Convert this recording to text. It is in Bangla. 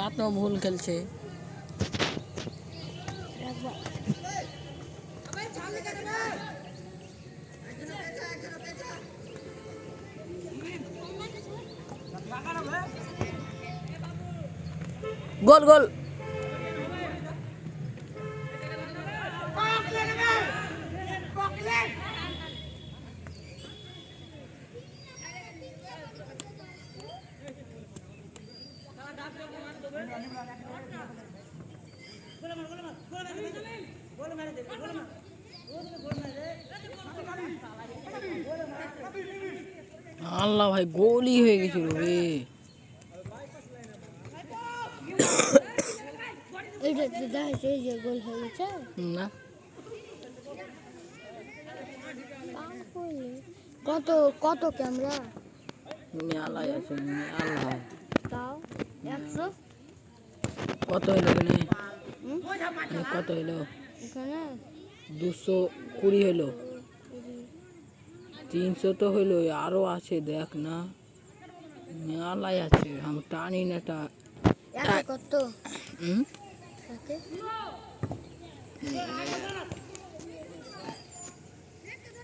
এত ভুল খেলছে। গোল গোল। আল্লাহ ভাই, গোলই হয়ে গেছিল রে। না, কত কত ক্যামেরা মেলায় আছে মেলায়। তাও 100 কত হলো এখানে? কত হলো? এখানে 220 হলো। 300 তো হলো, আরো আছে দেখ না, মেলায় আছে। আমি টানি না একে কত হুম একে